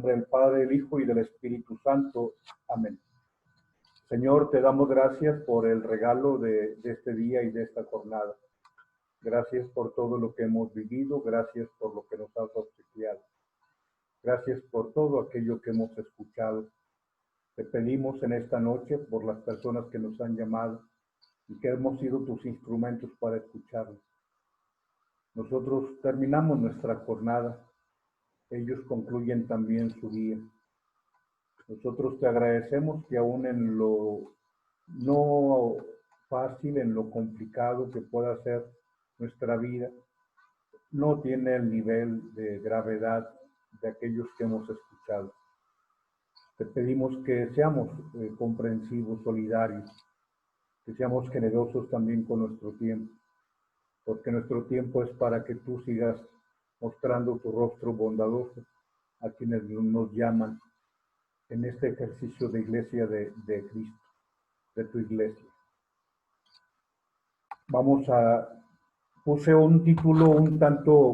nombre del Padre, del Hijo y del Espíritu Santo. Amén. Señor, te damos gracias por el regalo de este día y de esta jornada. Gracias por todo lo que hemos vivido, gracias por lo que nos has obsequiado. Gracias por todo aquello que hemos escuchado. Te pedimos en esta noche por las personas que nos han llamado y que hemos sido tus instrumentos para escucharlos. Nosotros terminamos nuestra jornada, ellos concluyen también su día. Nosotros te agradecemos que aún en lo no fácil, en lo complicado que pueda ser nuestra vida, no tiene el nivel de gravedad de aquellos que hemos escuchado. Te pedimos que seamos comprensivos, solidarios, que seamos generosos también con nuestro tiempo, porque nuestro tiempo es para que tú sigas mostrando tu rostro bondadoso a quienes nos llaman en este ejercicio de iglesia de Cristo, de tu iglesia. Puse un título un tanto,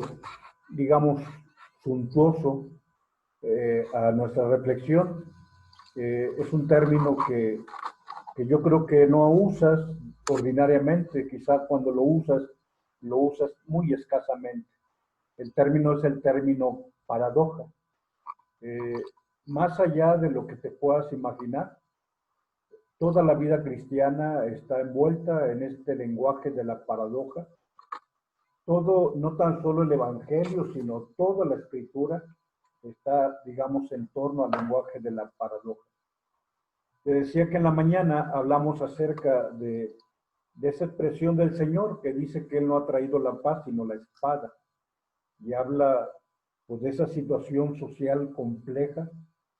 digamos, suntuoso a nuestra reflexión. Es un término que yo creo que no usas ordinariamente, quizá cuando lo usas muy escasamente. El término es el término paradoja. Más allá de lo que te puedas imaginar, toda la vida cristiana está envuelta en este lenguaje de la paradoja. Todo, no tan solo el Evangelio, sino toda la Escritura está, digamos, en torno al lenguaje de la paradoja. Te decía que en la mañana hablamos acerca de esa expresión del Señor que dice que Él no ha traído la paz, sino la espada. Y habla pues, de esa situación social compleja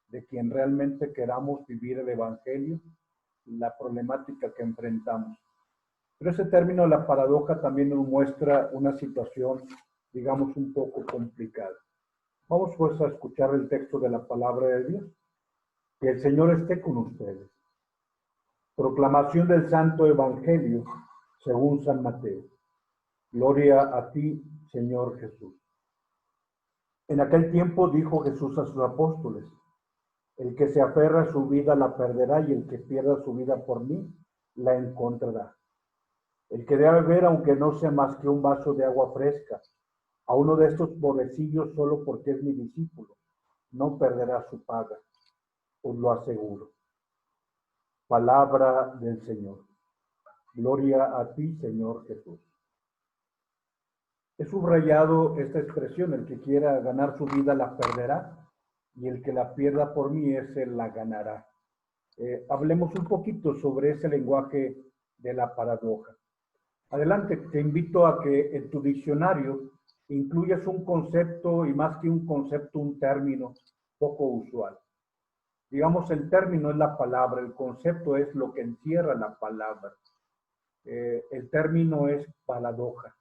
de quien realmente queramos vivir el Evangelio, la problemática que enfrentamos. Pero ese término, la paradoja, también nos muestra una situación, digamos, un poco complicada. Vamos pues a escuchar el texto de la palabra de Dios. Que el Señor esté con ustedes. Proclamación del Santo Evangelio según San Mateo. Gloria a ti, Señor Jesús. En aquel tiempo dijo Jesús a sus apóstoles: el que se aferra a su vida la perderá, y el que pierda su vida por mí la encontrará. El que debe beber, aunque no sea más que un vaso de agua fresca, a uno de estos pobrecillos solo porque es mi discípulo, no perderá su paga, os lo aseguro. Palabra del Señor. Gloria a ti, Señor Jesús. He subrayado esta expresión: el que quiera ganar su vida la perderá, y el que la pierda por mí, ese la ganará. Hablemos un poquito sobre ese lenguaje de la paradoja. Adelante, te invito a que en tu diccionario incluyas un concepto, y más que un concepto, un término poco usual. Digamos, el término es la palabra, el concepto es lo que encierra la palabra. El término es paradoja.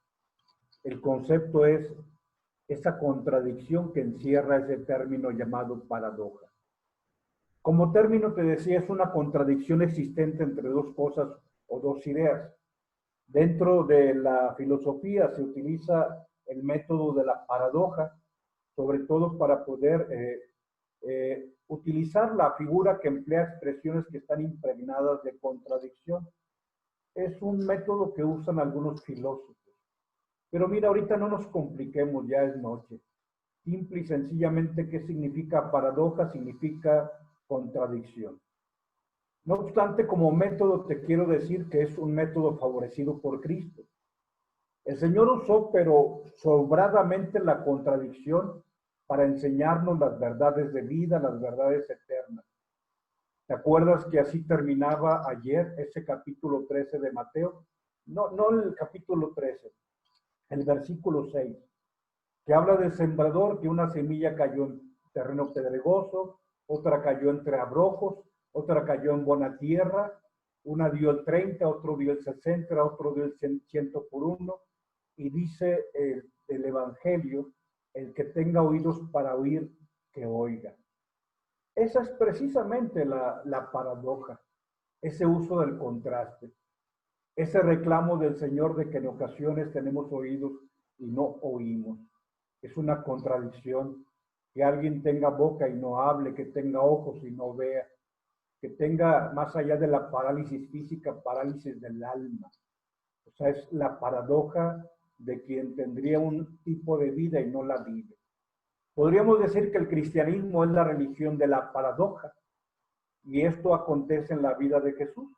El concepto es esa contradicción que encierra ese término llamado paradoja. Como término, te decía, es una contradicción existente entre dos cosas o dos ideas. Dentro de la filosofía se utiliza el método de la paradoja, sobre todo para poder utilizar la figura que emplea expresiones que están impregnadas de contradicción. Es un método que usan algunos filósofos. Pero mira, ahorita no nos compliquemos, ya es noche. Simple y sencillamente, ¿qué significa paradoja? Significa contradicción. No obstante, como método te quiero decir que es un método favorecido por Cristo. El Señor usó, pero sobradamente, la contradicción para enseñarnos las verdades de vida, las verdades eternas. ¿Te acuerdas que así terminaba ayer ese capítulo 13 de Mateo? No el capítulo 13, el versículo 6, que habla del sembrador, que una semilla cayó en terreno pedregoso, otra cayó entre abrojos, otra cayó en buena tierra, una dio el 30, otro dio el 60, otro dio el 100 por uno, y dice el Evangelio: el que tenga oídos para oír, que oiga. Esa es precisamente la paradoja, ese uso del contraste, ese reclamo del Señor de que en ocasiones tenemos oídos y no oímos. Es una contradicción que alguien tenga boca y no hable, que tenga ojos y no vea, que tenga, más allá de la parálisis física, parálisis del alma. O sea, es la paradoja de quien tendría un tipo de vida y no la vive. Podríamos decir que el cristianismo es la religión de la paradoja, y esto acontece en la vida de Jesús.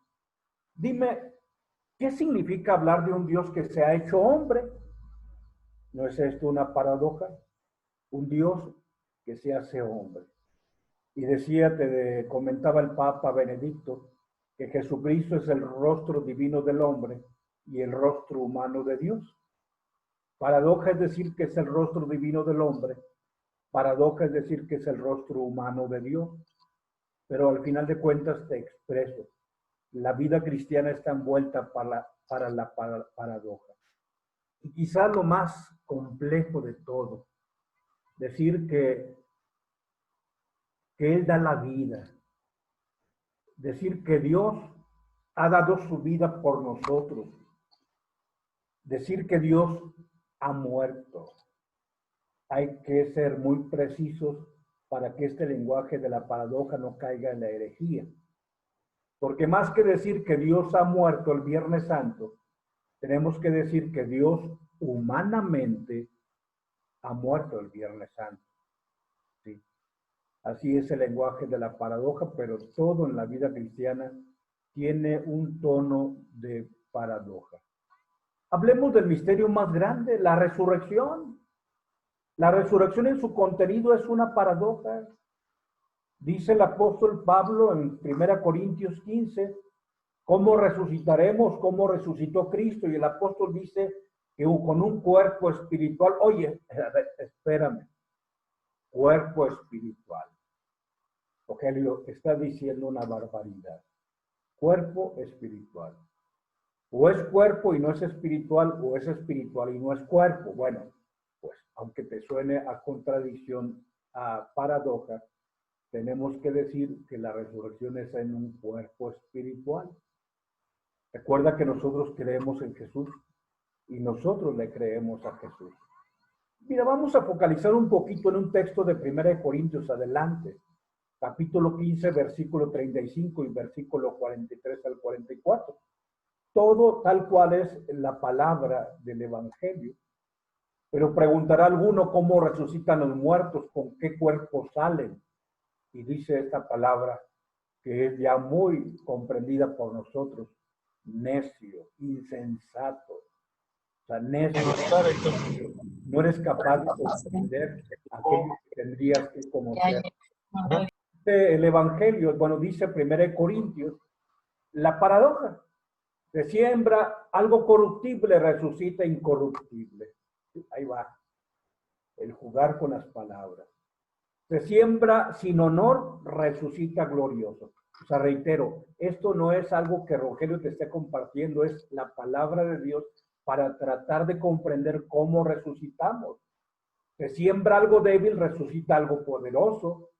Dime, ¿qué significa hablar de un Dios que se ha hecho hombre? ¿No es esto una paradoja? Un Dios que se hace hombre. Y decía, comentaba el Papa Benedicto, que Jesucristo es el rostro divino del hombre y el rostro humano de Dios. Paradoja es decir que es el rostro divino del hombre. Paradoja es decir que es el rostro humano de Dios. Pero al final de cuentas te expreso. La vida cristiana está envuelta para la paradoja. Y quizá lo más complejo de todo, decir que Él da la vida, decir que Dios ha dado su vida por nosotros, decir que Dios ha muerto. Hay que ser muy precisos para que este lenguaje de la paradoja no caiga en la herejía. Porque más que decir que Dios ha muerto el Viernes Santo, tenemos que decir que Dios humanamente ha muerto el Viernes Santo. ¿Sí? Así es el lenguaje de la paradoja, pero todo en la vida cristiana tiene un tono de paradoja. Hablemos del misterio más grande, la resurrección. La resurrección en su contenido es una paradoja. Dice el apóstol Pablo en 1 Corintios 15, ¿cómo resucitaremos? ¿Cómo resucitó Cristo? Y el apóstol dice que con un cuerpo espiritual. Oye, espérame, cuerpo espiritual. Rogelio, está diciendo una barbaridad. Cuerpo espiritual. O es cuerpo y no es espiritual, o es espiritual y no es cuerpo. Bueno, pues aunque te suene a contradicción, a paradoja, tenemos que decir que la resurrección es en un cuerpo espiritual. Recuerda que nosotros creemos en Jesús y nosotros le creemos a Jesús. Mira, vamos a focalizar un poquito en un texto de 1 Corintios adelante, capítulo 15, versículo 35 y versículo 43 al 44. Todo tal cual es la palabra del Evangelio. Pero preguntará alguno cómo resucitan los muertos, con qué cuerpo salen. Y dice esta palabra que es ya muy comprendida por nosotros: necio, insensato. O sea, necio. No eres capaz de comprender aquello que tendrías que conocer. El Evangelio, bueno, dice 1 Corintios, la paradoja. Se siembra algo corruptible, resucita incorruptible. Ahí va, el jugar con las palabras. Se siembra sin honor, resucita glorioso. O sea, reitero, esto no es algo que Rogelio te esté compartiendo, es la palabra de Dios para tratar de comprender cómo resucitamos. Se siembra algo débil, resucita algo poderoso.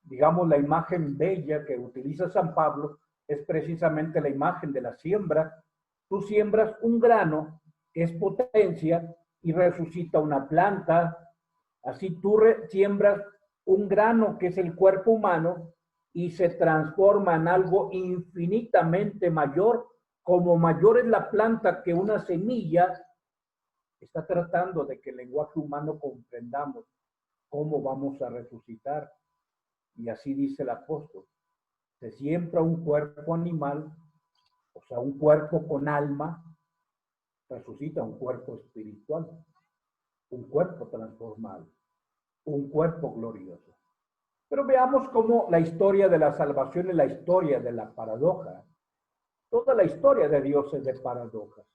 Digamos, la imagen bella que utiliza San Pablo es precisamente la imagen de la siembra. Tú siembras un grano, que es potencia, y resucita una planta. Así tú siembras un grano, que es el cuerpo humano, y se transforma en algo infinitamente mayor. Como mayor es la planta que una semilla, está tratando de que el lenguaje humano comprendamos cómo vamos a resucitar. Y así dice el apóstol. Se siembra un cuerpo animal, o sea, un cuerpo con alma, resucita un cuerpo espiritual, un cuerpo transformado, un cuerpo glorioso. Pero veamos cómo la historia de la salvación es la historia de la paradoja. Toda la historia de Dios es de paradojas.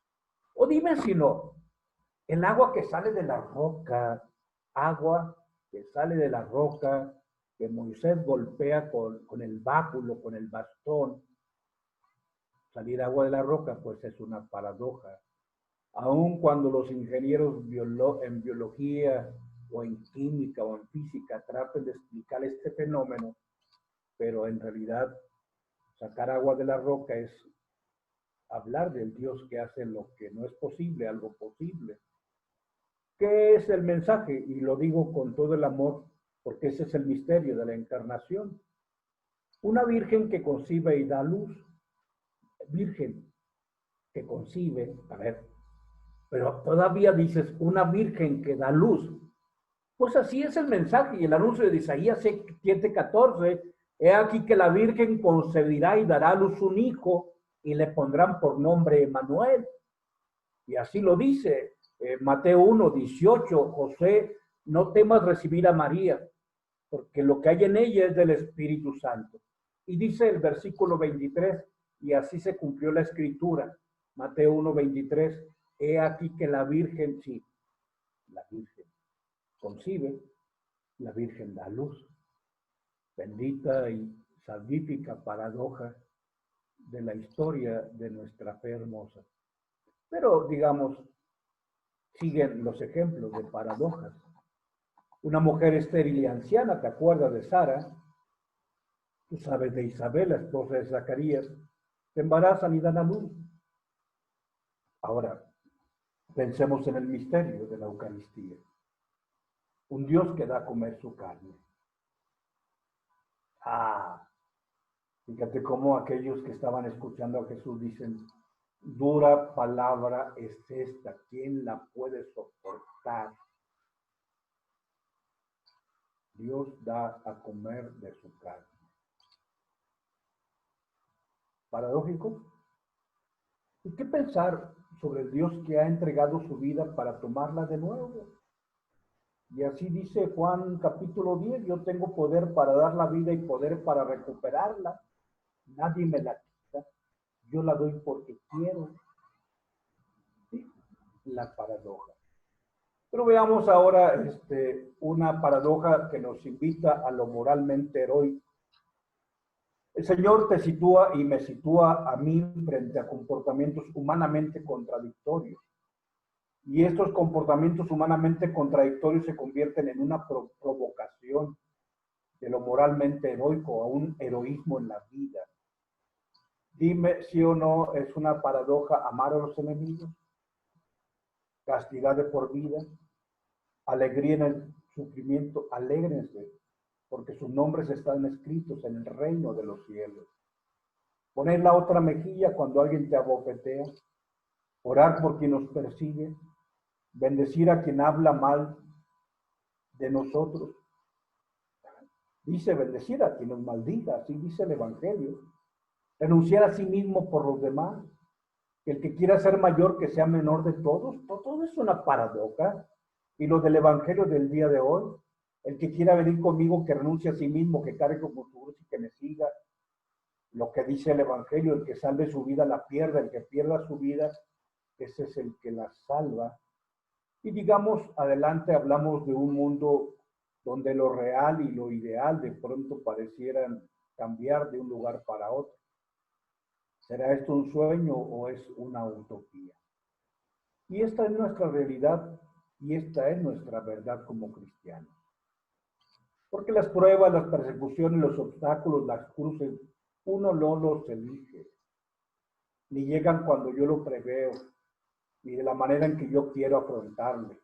O dime si no, el agua que sale de la roca, agua que sale de la roca, que Moisés golpea con el báculo, con el bastón. Salir agua de la roca, pues es una paradoja. Aun cuando los ingenieros en biología o en química o en física traten de explicar este fenómeno, pero en realidad sacar agua de la roca es hablar del Dios que hace lo que no es posible, algo posible. ¿Qué es el mensaje? Y lo digo con todo el amor, porque ese es el misterio de la encarnación. Una virgen que concibe y da luz. Virgen que concibe, a ver, pero todavía dices una virgen que da luz. Pues así es el mensaje y el anuncio de Isaías 7:14. He aquí que la virgen concebirá y dará a luz un hijo y le pondrán por nombre Emmanuel. Y así lo dice Mateo 1:18. José, no temas recibir a María, porque lo que hay en ella es del Espíritu Santo. Y dice el versículo 23, y así se cumplió la escritura. Mateo 1:23, he aquí que la virgen, sí, la virgen concibe, la virgen da luz. Bendita y salvífica paradoja de la historia de nuestra fe hermosa. Pero, digamos, siguen los ejemplos de paradojas. Una mujer estéril y anciana, ¿te acuerdas de Sara? Tú sabes de Isabel, la esposa de Zacarías, se embarazan y dan a luz. Ahora, pensemos en el misterio de la Eucaristía. Un Dios que da a comer su carne. Fíjate cómo aquellos que estaban escuchando a Jesús dicen, dura palabra es esta, ¿quién la puede soportar? Dios da a comer de su carne. ¿Paradójico? ¿Y qué pensar sobre el Dios que ha entregado su vida para tomarla de nuevo? Y así dice Juan capítulo 10, yo tengo poder para dar la vida y poder para recuperarla. Nadie me la quita, yo la doy porque quiero. ¿Sí? La paradoja. Pero veamos ahora una paradoja que nos invita a lo moralmente heroico. El Señor te sitúa y me sitúa a mí frente a comportamientos humanamente contradictorios. Y estos comportamientos humanamente contradictorios se convierten en una provocación de lo moralmente heroico a un heroísmo en la vida. Dime si o no es una paradoja amar a los enemigos, castidad de por vida, alegría en el sufrimiento, alégrense, porque sus nombres están escritos en el reino de los cielos. Poner la otra mejilla cuando alguien te abofetea, orar por quien nos persigue, bendecir a quien habla mal de nosotros. Dice bendecir a quien nos maldiga, así dice el Evangelio. Renunciar a sí mismo por los demás. El que quiera ser mayor que sea menor de todos, todo es una paradoja. Y lo del Evangelio del día de hoy, el que quiera venir conmigo, que renuncie a sí mismo, que cargue con su cruz y que me siga. Lo que dice el Evangelio, el que salve su vida la pierda, el que pierda su vida, ese es el que la salva. Y digamos, adelante hablamos de un mundo donde lo real y lo ideal de pronto parecieran cambiar de un lugar para otro. ¿Será esto un sueño o es una utopía? Y esta es nuestra realidad y esta es nuestra verdad como cristianos. Porque las pruebas, las persecuciones, los obstáculos, las cruces, uno no los elige, ni llegan cuando yo lo preveo, ni de la manera en que yo quiero afrontarle,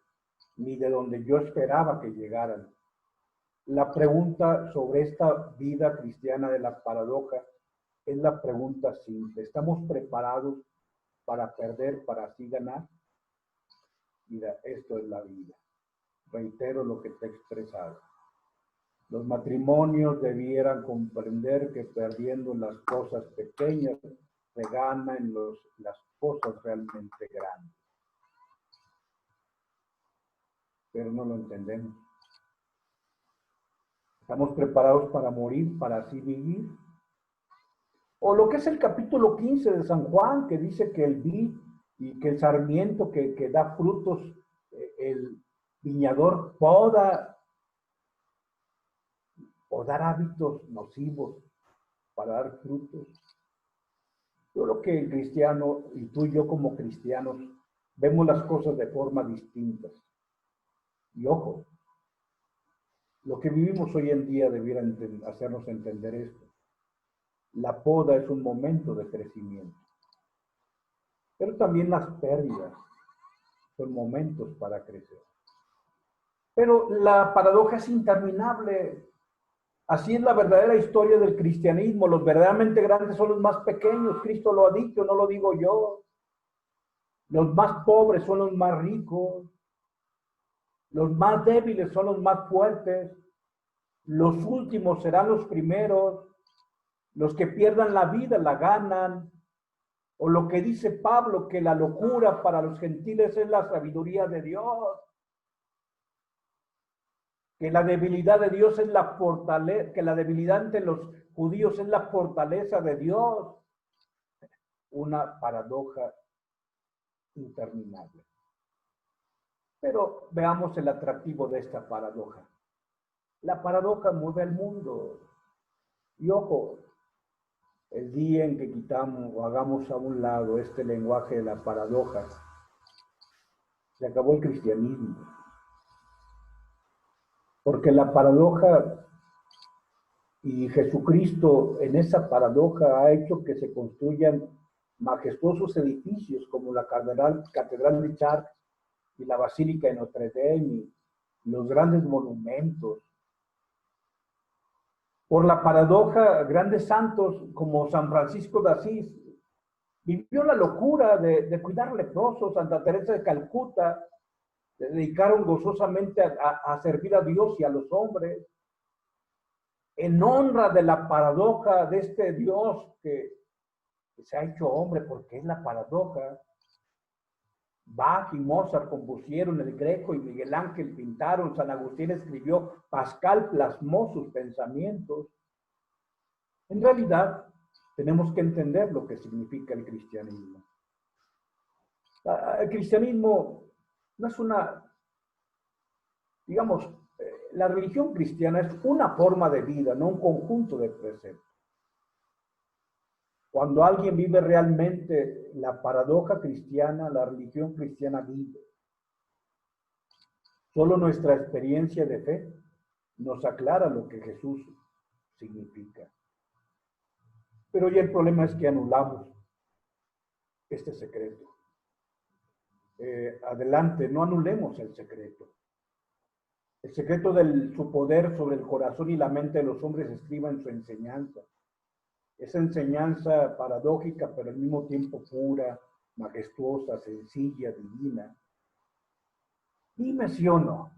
ni de donde yo esperaba que llegaran. La pregunta sobre esta vida cristiana de la paradoja es la pregunta simple. ¿Estamos preparados para perder, para así ganar? Mira, esto es la vida. Reitero lo que te he expresado. Los matrimonios debieran comprender que perdiendo las cosas pequeñas se ganan las cosas realmente grandes. Pero no lo entendemos. ¿Estamos preparados para morir, para así vivir? O lo que es el capítulo 15 de San Juan, que dice que el vid y que el sarmiento que da frutos, el viñador poda o dar hábitos nocivos para dar frutos. Yo creo que el cristiano, y tú y yo como cristianos, vemos las cosas de forma distintas. Y ojo, lo que vivimos hoy en día debiera hacernos entender esto. La poda es un momento de crecimiento. Pero también las pérdidas son momentos para crecer. Pero la paradoja es interminable. Así es la verdadera historia del cristianismo. Los verdaderamente grandes son los más pequeños. Cristo lo ha dicho, no lo digo yo. Los más pobres son los más ricos. Los más débiles son los más fuertes. Los últimos serán los primeros. Los que pierdan la vida la ganan. O lo que dice Pablo, que la locura para los gentiles es la sabiduría de Dios. Que la debilidad de Dios es la fortaleza, que la debilidad entre los judíos es la fortaleza de Dios. Una paradoja interminable. Pero veamos el atractivo de esta paradoja. La paradoja mueve al mundo. Y ojo, el día en que quitamos o hagamos a un lado este lenguaje de la paradoja, se acabó el cristianismo. Porque la paradoja y Jesucristo en esa paradoja ha hecho que se construyan majestuosos edificios como la Catedral de Chartres y la Basílica de Notre Dame y los grandes monumentos. Por la paradoja, grandes santos como San Francisco de Asís vivió la locura de cuidar leprosos. Santa Teresa de Calcuta se dedicaron gozosamente a servir a Dios y a los hombres. En honra de la paradoja de este Dios que se ha hecho hombre, porque es la paradoja, Bach y Mozart compusieron el Greco y Miguel Ángel pintaron, San Agustín escribió, Pascal plasmó sus pensamientos. En realidad, tenemos que entender lo que significa el cristianismo. El cristianismo no es una, digamos, la religión cristiana es una forma de vida, no un conjunto de preceptos. Cuando alguien vive realmente la paradoja cristiana, la religión cristiana vive. Solo nuestra experiencia de fe nos aclara lo que Jesús significa. Pero hoy el problema es que anulamos este secreto. Adelante, no anulemos el secreto. El secreto de su poder sobre el corazón y la mente de los hombres estriba en su enseñanza. Esa enseñanza paradójica, pero al mismo tiempo pura, majestuosa, sencilla, divina. Dime sí o no,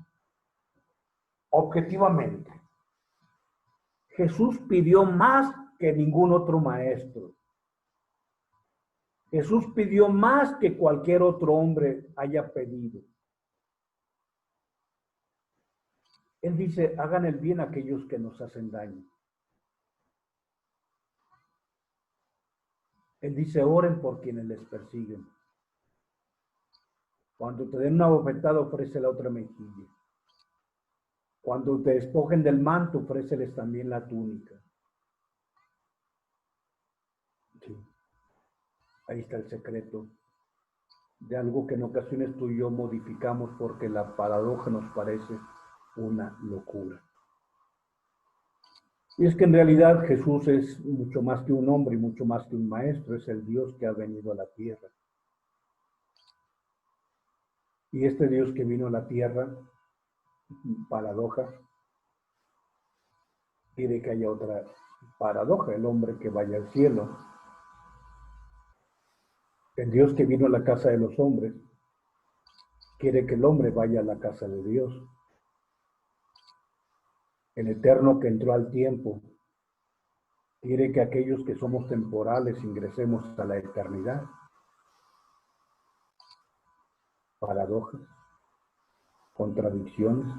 objetivamente, Jesús pidió más que ningún otro maestro. Jesús pidió más que cualquier otro hombre haya pedido. Él dice, hagan el bien a aquellos que nos hacen daño. Él dice, oren por quienes les persiguen. Cuando te den una bofetada, ofrece la otra mejilla. Cuando te despojen del manto, ofréceles también la túnica. Sí. Ahí está el secreto de algo que en ocasiones tú y yo modificamos porque la paradoja nos parece una locura. Y es que en realidad Jesús es mucho más que un hombre y mucho más que un maestro, es el Dios que ha venido a la tierra. Y este Dios que vino a la tierra, paradoja, quiere que haya otra paradoja, el hombre que vaya al cielo. El Dios que vino a la casa de los hombres, quiere que el hombre vaya a la casa de Dios. El Eterno que entró al tiempo, quiere que aquellos que somos temporales ingresemos a la eternidad. Paradojas, contradicciones.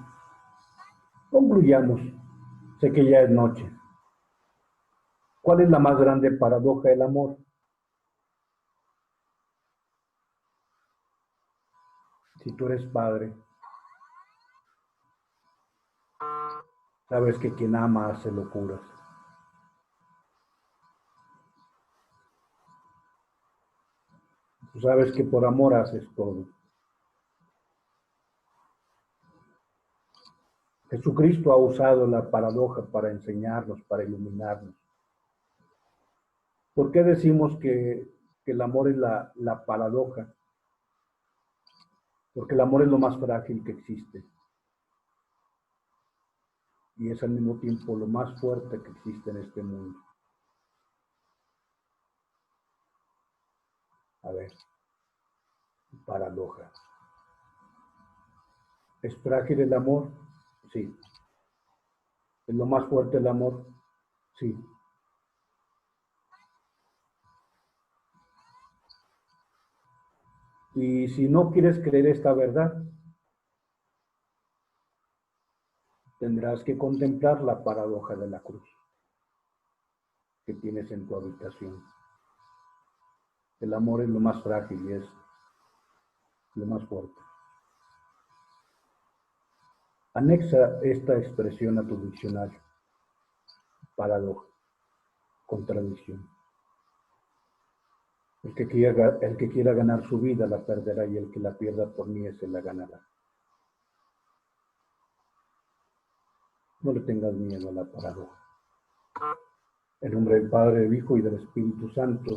Concluyamos, sé que ya es noche. ¿Cuál es la más grande paradoja del amor? Si tú eres padre, sabes que quien ama hace locuras. Tú sabes que por amor haces todo. Jesucristo ha usado la paradoja para enseñarnos, para iluminarnos. ¿Por qué decimos que el amor es la paradoja? Porque el amor es lo más frágil que existe. y es al mismo tiempo lo más fuerte que existe en este mundo. A ver, paradoja. ¿Es frágil el amor? Sí. ¿Es lo más fuerte el amor? Sí. Y si no quieres creer esta verdad, tendrás que contemplar la paradoja de la cruz que tienes en tu habitación. El amor es lo más frágil y es lo más fuerte. Anexa esta expresión a tu diccionario. Paradoja, contradicción. El que quiera ganar su vida la perderá y el que la pierda por mí ese la ganará. No le tengas miedo a la paradoja. En nombre del Padre, del Hijo y del Espíritu Santo.